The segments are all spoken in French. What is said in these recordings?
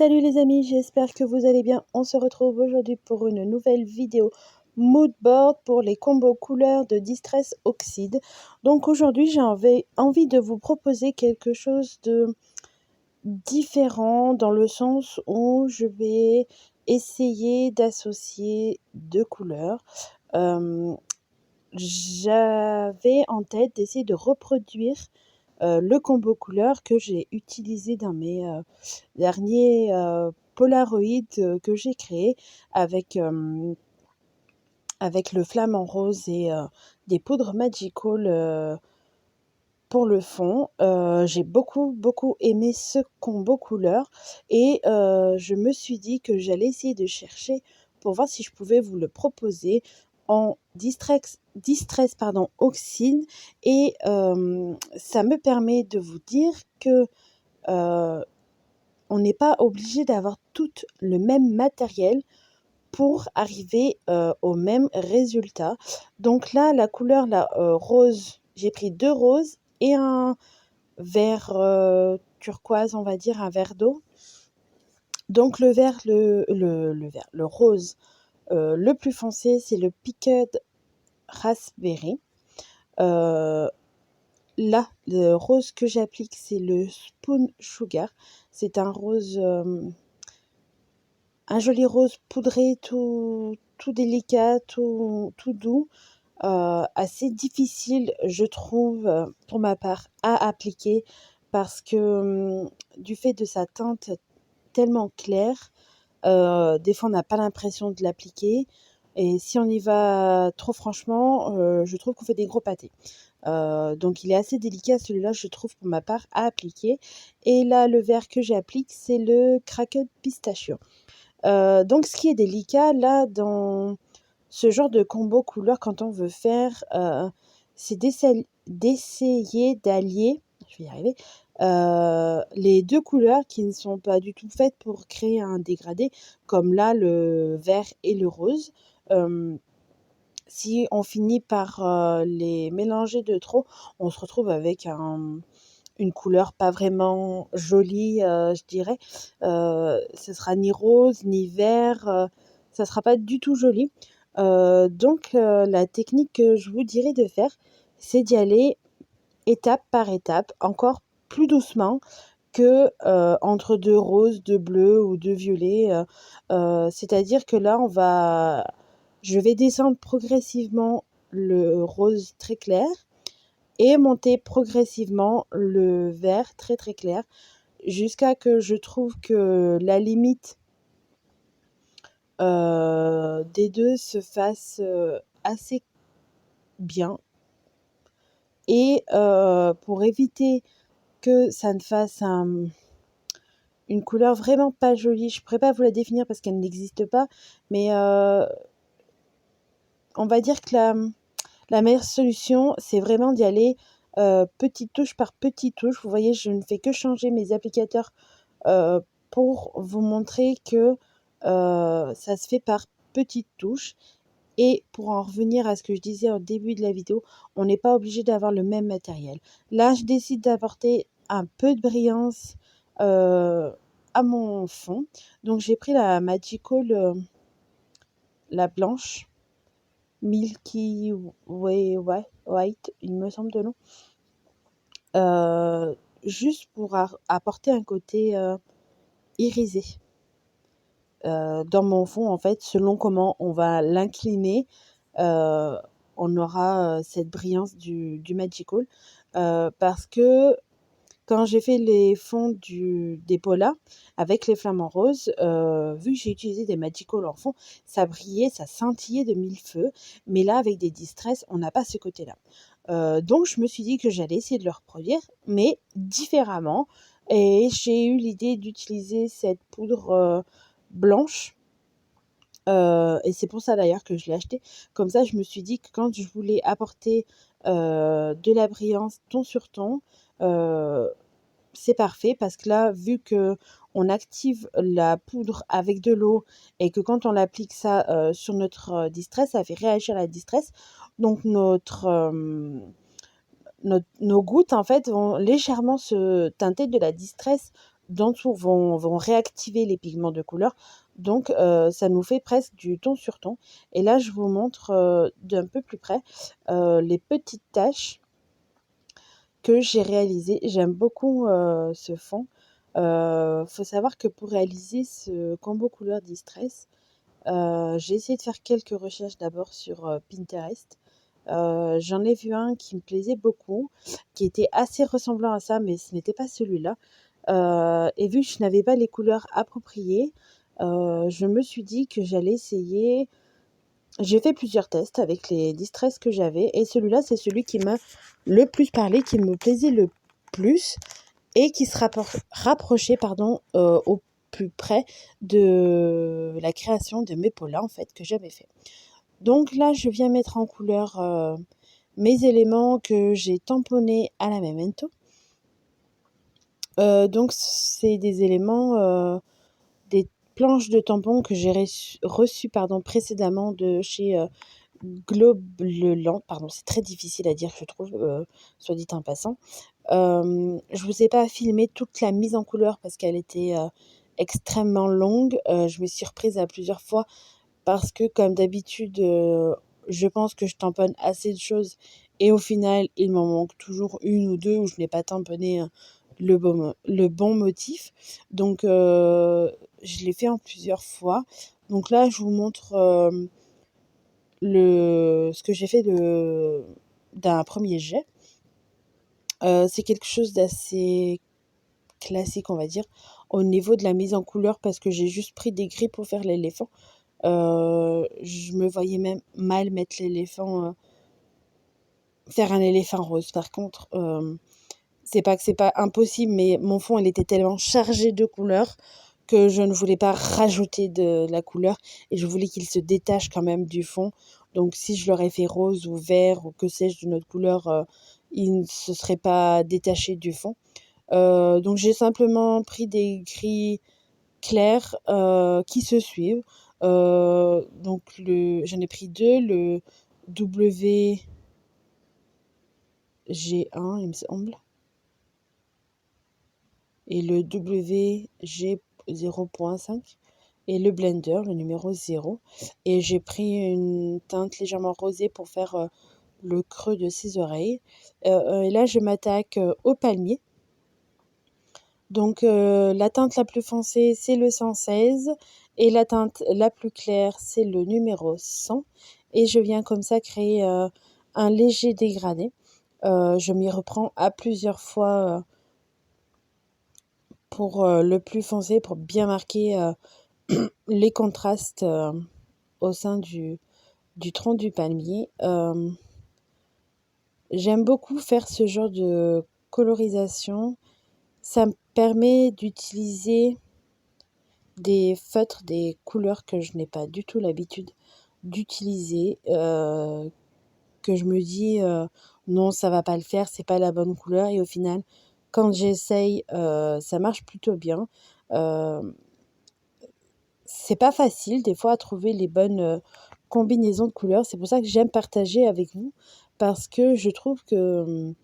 Salut les amis, j'espère que vous allez bien. On se retrouve aujourd'hui pour une nouvelle vidéo mood board pour les combos couleurs de Distress Oxide. Donc aujourd'hui, j'ai envie de vous proposer quelque chose de différent dans le sens où je vais essayer d'associer deux couleurs. J'avais en tête d'essayer de reproduire le combo couleur que j'ai utilisé dans mes derniers Polaroid que j'ai créé avec, avec le flamant rose et des poudres Magical pour le fond. J'ai beaucoup aimé ce combo couleur et je me suis dit que j'allais essayer de chercher pour voir si je pouvais vous le proposer en distress oxyde et ça me permet de vous dire que on n'est pas obligé d'avoir tout le même matériel pour arriver au même résultat. Donc là, la couleur rose, j'ai pris 2 roses et un vert turquoise, on va dire, un vert d'eau. Donc le vert, le rose le plus foncé, c'est le Picked Raspberry. Là, le rose que j'applique, c'est le Spoon Sugar. C'est un rose, un joli rose poudré, tout délicat, tout doux. Assez difficile, je trouve, pour ma part, à appliquer parce que du fait de sa teinte tellement claire, des fois on n'a pas l'impression de l'appliquer et si on y va trop franchement, je trouve qu'on fait des gros pâtés. Donc il est assez délicat celui-là, je trouve, pour ma part, à appliquer. Et là, le vert que j'applique, c'est le Cracked Pistachio. Donc ce qui est délicat là dans ce genre de combo couleur quand on veut faire, c'est d'essayer d'allier, je vais y arriver, les 2 couleurs qui ne sont pas du tout faites pour créer un dégradé, comme là le vert et le rose. Si on finit par, les mélanger de trop, on se retrouve avec une couleur pas vraiment jolie, je dirais. Ce sera ni rose ni vert, ça sera pas du tout joli. Donc la technique que je vous dirais de faire, c'est d'y aller étape par étape, encore plus doucement que, entre 2 roses, 2 bleus ou 2 violets, c'est-à-dire que là, je vais descendre progressivement le rose très clair et monter progressivement le vert très, très clair jusqu'à que je trouve que la limite, des 2 se fasse, assez bien et pour éviter que ça ne fasse une couleur vraiment pas jolie, je pourrais pas vous la définir parce qu'elle n'existe pas, mais on va dire que la meilleure solution, c'est vraiment d'y aller petite touche par petite touche. Vous voyez, je ne fais que changer mes applicateurs euh, pour vous montrer que ça se fait par petites touches. Et pour en revenir à ce que je disais au début de la vidéo, on n'est pas obligé d'avoir le même matériel. Là, je décide d'apporter un peu de brillance à mon fond. Donc, j'ai pris la Magical, la blanche, Milky Way White, il me semble de nom. Juste pour apporter un côté irisé dans mon fond, en fait, selon comment on va l'incliner, on aura cette brillance du Magical. Parce que quand j'ai fait les fonds des Pola avec les flamants roses, vu que j'ai utilisé des Magical en fond, ça brillait, ça scintillait de mille feux. Mais là, avec des Distress, on n'a pas ce côté-là. Donc je me suis dit que j'allais essayer de le reproduire, mais différemment. Et j'ai eu l'idée d'utiliser cette poudre blanche. Et c'est pour ça d'ailleurs que je l'ai acheté. Comme ça, je me suis dit que quand je voulais apporter de la brillance ton sur ton, c'est parfait parce que là, vu que on active la poudre avec de l'eau et que quand on applique ça sur notre distress, ça fait réagir la distress. Donc nos gouttes en fait vont légèrement se teinter de la distress dessous vont réactiver les pigments de couleur. Donc, ça nous fait presque du ton sur ton. Et là, je vous montre d'un peu plus près les petites taches que j'ai réalisées. J'aime beaucoup ce fond. Faut savoir que pour réaliser ce combo couleur Distress, j'ai essayé de faire quelques recherches d'abord sur Pinterest. J'en ai vu un qui me plaisait beaucoup, qui était assez ressemblant à ça, mais ce n'était pas celui-là. Et vu que je n'avais pas les couleurs appropriées, je me suis dit que j'allais essayer. J'ai fait plusieurs tests avec les distress que j'avais, et celui-là, c'est celui qui m'a le plus parlé, qui me plaisait le plus, et qui se rapprochait au plus près de la création de mes polas, en fait, que j'avais fait. Donc là, je viens mettre en couleur mes éléments que j'ai tamponnés à la Memento. Donc c'est des éléments, des planches de tampons que j'ai reçues précédemment de chez Globleland. Pardon, c'est très difficile à dire, je trouve, soit dit en passant. Je vous ai pas filmé toute la mise en couleur parce qu'elle était extrêmement longue. Je me suis reprise à plusieurs fois parce que, comme d'habitude, je pense que je tamponne assez de choses et au final, il m'en manque toujours une ou deux où je n'ai pas tamponné le bon motif. Donc, je l'ai fait en plusieurs fois. Donc là, je vous montre ce que j'ai fait d'un premier jet. C'est quelque chose d'assez classique, on va dire, au niveau de la mise en couleur parce que j'ai juste pris des gris pour faire l'éléphant. Je me voyais même mal mettre faire un éléphant rose. Par contre, c'est pas que c'est pas impossible, mais mon fond, il était tellement chargé de couleurs que je ne voulais pas rajouter de la couleur et je voulais qu'il se détache quand même du fond. Donc si je l'aurais fait rose ou vert ou que sais-je d'une autre couleur, il ne se serait pas détaché du fond. Donc j'ai simplement pris des gris clairs qui se suivent. Donc j'en ai pris deux, le WG1 il me semble, et le WG0.5 et le blender, le numéro 0. Et j'ai pris une teinte légèrement rosée pour faire le creux de ses oreilles. Et là, je m'attaque au palmier. Donc la teinte la plus foncée, c'est le 116 et la teinte la plus claire, c'est le numéro 100. Et je viens comme ça créer un léger dégradé. Je m'y reprends à plusieurs fois pour le plus foncé, pour bien marquer les contrastes au sein du tronc du palmier. J'aime beaucoup faire ce genre de colorisation. Ça me permet d'utiliser des feutres, des couleurs que je n'ai pas du tout l'habitude d'utiliser, que je me dis non, ça va pas le faire, c'est pas la bonne couleur. Et au final, quand j'essaye, ça marche plutôt bien. Euh, c'est pas facile des fois à trouver les bonnes combinaisons de couleurs. C'est pour ça que j'aime partager avec vous parce que je trouve que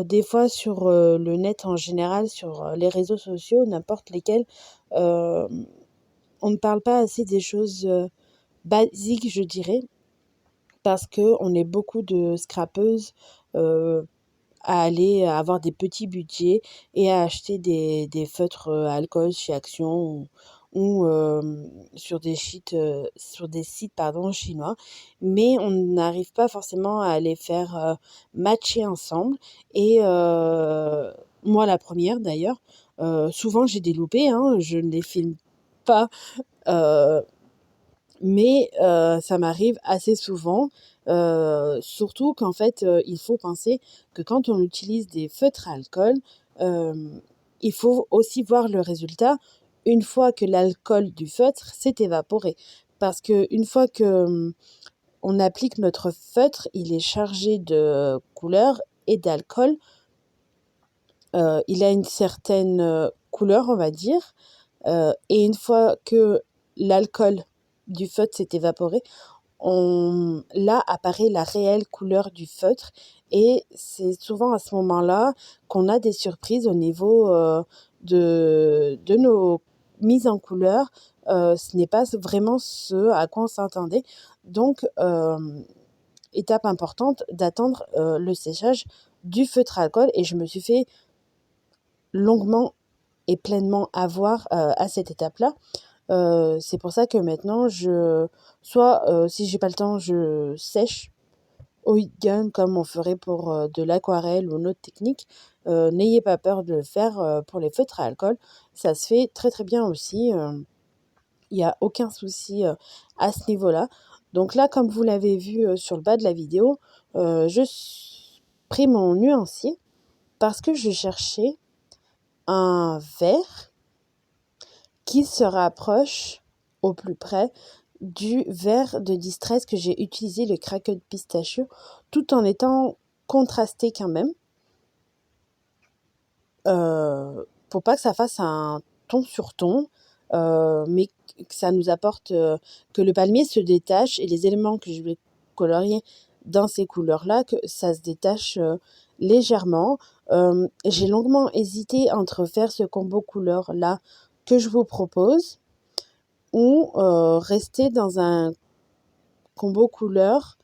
des fois sur le net en général, sur les réseaux sociaux, n'importe lesquels, euh, on ne parle pas assez des choses basiques, je dirais, parce qu'on est beaucoup de scrapeuses à aller avoir des petits budgets et à acheter des feutres à alcool chez Action ou sur des sites pardon, chinois, mais on n'arrive pas forcément à les faire matcher ensemble. Et moi, la première d'ailleurs, souvent j'ai des loupés, hein, je ne les filme pas. euh, mais ça m'arrive assez souvent, surtout qu'en fait, il faut penser que quand on utilise des feutres à alcool, il faut aussi voir le résultat une fois que l'alcool du feutre s'est évaporé. Parce qu'une fois que on applique notre feutre, il est chargé de couleur et d'alcool. Il a une certaine couleur, on va dire. Et une fois que l'alcool du feutre s'est évaporé, là apparaît la réelle couleur du feutre et c'est souvent à ce moment-là qu'on a des surprises au niveau, de nos mises en couleur. Ce n'est pas vraiment ce à quoi on s'attendait. Donc, étape importante d'attendre, le séchage du feutre à alcool et je me suis fait longuement et pleinement avoir, à cette étape-là. C'est pour ça que maintenant si j'ai pas le temps, je sèche au heat gun comme on ferait pour, de l'aquarelle ou une autre technique. N'ayez pas peur de le faire, pour les feutres à alcool. Ça se fait très, très bien aussi, il y a aucun souci, à ce niveau-là. Donc là, comme vous l'avez vu, sur le bas de la vidéo, je pris mon nuancier parce que je cherchais un vert qui se rapproche au plus près du vert de Distress que j'ai utilisé, le crackle pistachio, tout en étant contrasté quand même, pour pas que ça fasse un ton sur ton, mais que ça nous apporte, que le palmier se détache et les éléments que je vais colorier dans ces couleurs-là, que ça se détache, légèrement. J'ai longuement hésité entre faire ce combo couleur-là que je vous propose ou rester dans un combo couleur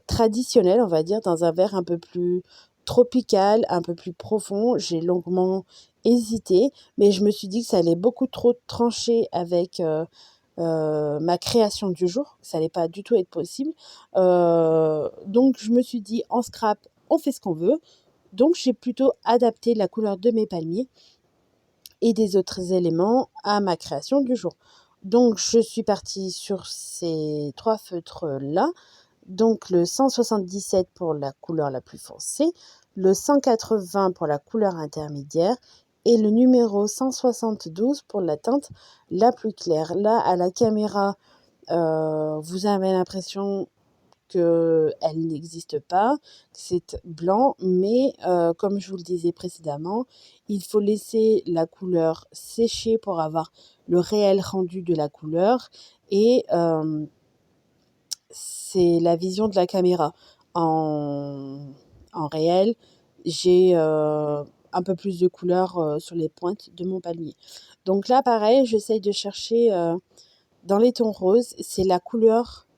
traditionnel, on va dire, dans un vert un peu plus tropical, un peu plus profond. J'ai longuement hésité, mais je me suis dit que ça allait beaucoup trop trancher avec ma création du jour. Ça allait pas du tout être possible. Donc je me suis dit, en scrap, on fait ce qu'on veut. Donc j'ai plutôt adapté la couleur de mes palmiers et des autres éléments à ma création du jour. Donc je suis partie sur ces 3 feutres-là. Donc le 177 pour la couleur la plus foncée, le 180 pour la couleur intermédiaire et le numéro 172 pour la teinte la plus claire. Là, à la caméra, vous avez l'impression qu'elle n'existe pas, que c'est blanc, mais comme je vous le disais précédemment, il faut laisser la couleur sécher pour avoir le réel rendu de la couleur et c'est la vision de la caméra. En réel, j'ai un peu plus de couleur sur les pointes de mon palmier. Donc là, pareil, j'essaye de chercher dans les tons roses. C'est la couleur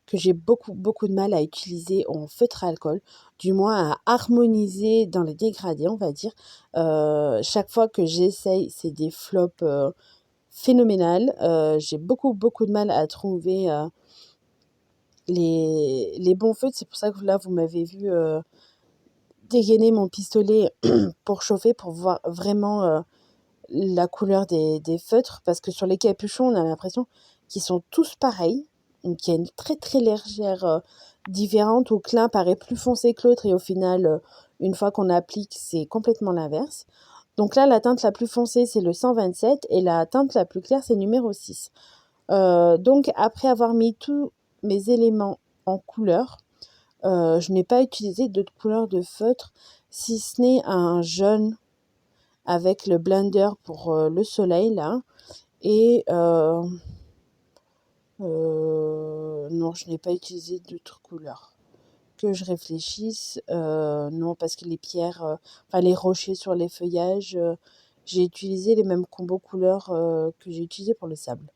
que j'ai beaucoup, beaucoup de mal à utiliser en feutre à alcool, du moins à harmoniser dans les dégradés, on va dire. Chaque fois que j'essaye, c'est des flops phénoménales. J'ai beaucoup, beaucoup de mal à trouver les bons feutres. C'est pour ça que là, vous m'avez vu dégainer mon pistolet pour chauffer, pour voir vraiment la couleur des feutres. Parce que sur les capuchons, on a l'impression qu'ils sont tous pareils. Donc il y a une très très légère différence où l'un paraît plus foncé que l'autre et au final, une fois qu'on applique, c'est complètement l'inverse. Donc là, la teinte la plus foncée, c'est le 127 et la teinte la plus claire, c'est le numéro 6. Donc après avoir mis tous mes éléments en couleur, je n'ai pas utilisé d'autres couleurs de feutre, si ce n'est un jaune avec le blender pour le soleil là. Et non, je n'ai pas utilisé d'autres couleurs. Que je réfléchisse, non, parce que les pierres, enfin les rochers sur les feuillages, j'ai utilisé les mêmes combos couleurs que j'ai utilisé pour le sable.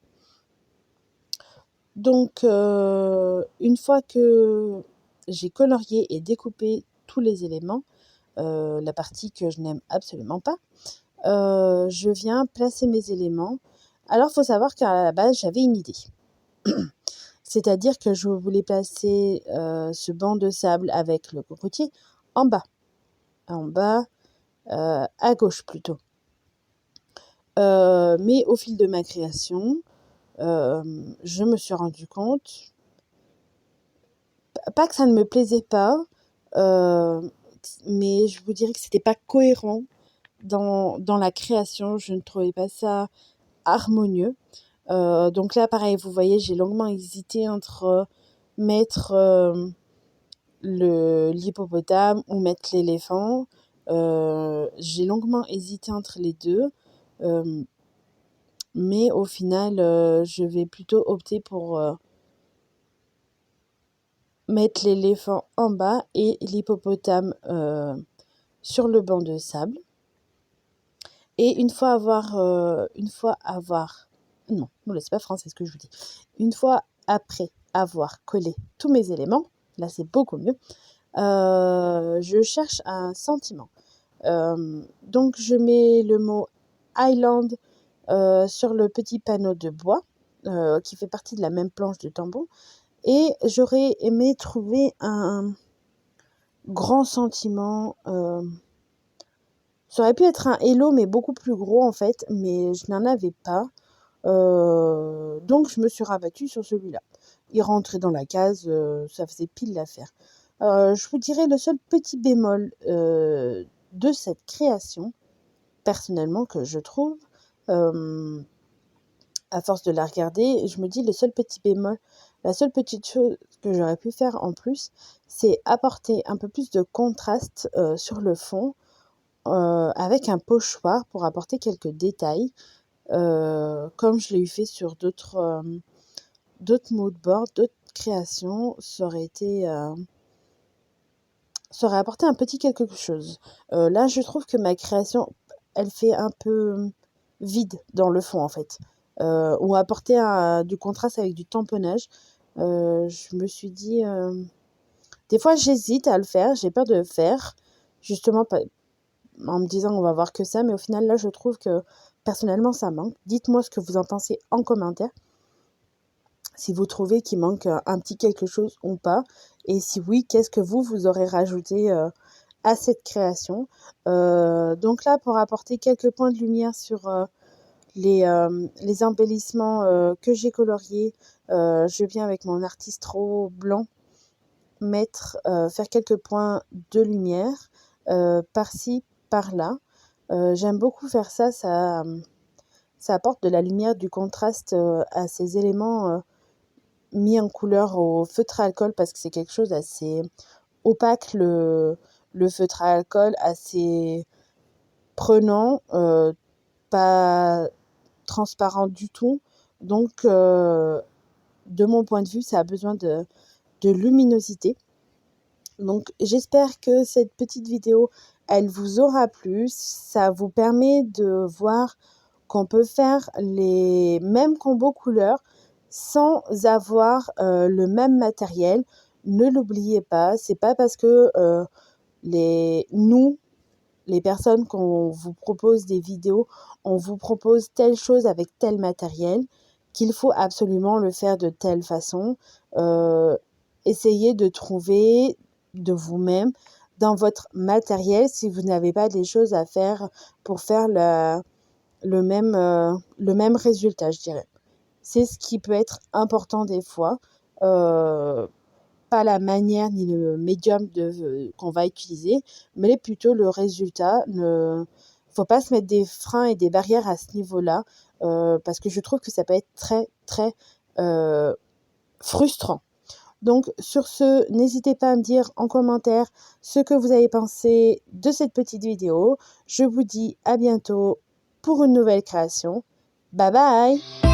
Donc, une fois que j'ai colorié et découpé tous les éléments, la partie que je n'aime absolument pas, je viens placer mes éléments. Alors, il faut savoir qu'à la base, j'avais une idée. C'est-à-dire que je voulais placer ce banc de sable avec le cocotier en bas. En bas, à gauche plutôt. Mais au fil de ma création, je me suis rendu compte, pas que ça ne me plaisait pas, mais je vous dirais que c'était pas cohérent dans la création. Je ne trouvais pas ça harmonieux. Donc là, pareil, vous voyez, j'ai longuement hésité entre mettre l'hippopotame ou mettre l'éléphant. J'ai longuement hésité entre les deux. Mais au final, je vais plutôt opter pour mettre l'éléphant en bas et l'hippopotame sur le banc de sable. Et non, non, c'est pas français ce que je vous dis. Une fois après avoir collé tous mes éléments, là c'est beaucoup mieux, je cherche un sentiment. Donc je mets le mot Island sur le petit panneau de bois qui fait partie de la même planche de tambour. Et j'aurais aimé trouver un grand sentiment. Ça aurait pu être un hello, mais beaucoup plus gros en fait, mais je n'en avais pas. Donc je me suis rabattue sur celui-là. Il rentrait dans la case, ça faisait pile l'affaire. Je vous dirais le seul petit bémol de cette création, personnellement, que je trouve, à force de la regarder, je me dis le seul petit bémol, la seule petite chose que j'aurais pu faire en plus, c'est apporter un peu plus de contraste sur le fond avec un pochoir pour apporter quelques détails, comme je l'ai eu fait sur d'autres moodboards, d'autres créations, ça aurait apporté un petit quelque chose. Là, je trouve que ma création, elle fait un peu vide dans le fond, en fait. Ou apporter du contraste avec du tamponnage. Je me suis dit... des fois, j'hésite à le faire, j'ai peur de le faire, justement en me disant on va voir que ça, mais au final, là, je trouve que personnellement, ça manque. Dites-moi ce que vous en pensez en commentaire. Si vous trouvez qu'il manque un petit quelque chose ou pas. Et si oui, qu'est-ce que vous aurez rajouté à cette création. Donc là, pour apporter quelques points de lumière sur les embellissements que j'ai coloriés, je viens avec mon Artistro blanc faire quelques points de lumière par-ci, par-là. J'aime beaucoup faire ça, ça apporte de la lumière, du contraste à ces éléments mis en couleur au feutre à alcool parce que c'est quelque chose d'assez opaque, le feutre à alcool, assez prenant, pas transparent du tout. Donc, de mon point de vue, ça a besoin de luminosité. Donc, j'espère que cette petite vidéo, elle vous aura plu. Ça vous permet de voir qu'on peut faire les mêmes combos couleurs sans avoir le même matériel. Ne l'oubliez pas, c'est pas parce que les personnes qu'on vous propose des vidéos, on vous propose telle chose avec tel matériel, qu'il faut absolument le faire de telle façon. Essayez de trouver de vous-même dans votre matériel si vous n'avez pas des choses à faire pour faire le même résultat, je dirais. C'est ce qui peut être important des fois. Pas la manière ni le médium qu'on va utiliser, mais plutôt le résultat. Il ne faut pas se mettre des freins et des barrières à ce niveau-là, parce que je trouve que ça peut être très, très frustrant. Donc, sur ce, n'hésitez pas à me dire en commentaire ce que vous avez pensé de cette petite vidéo. Je vous dis à bientôt pour une nouvelle création. Bye bye!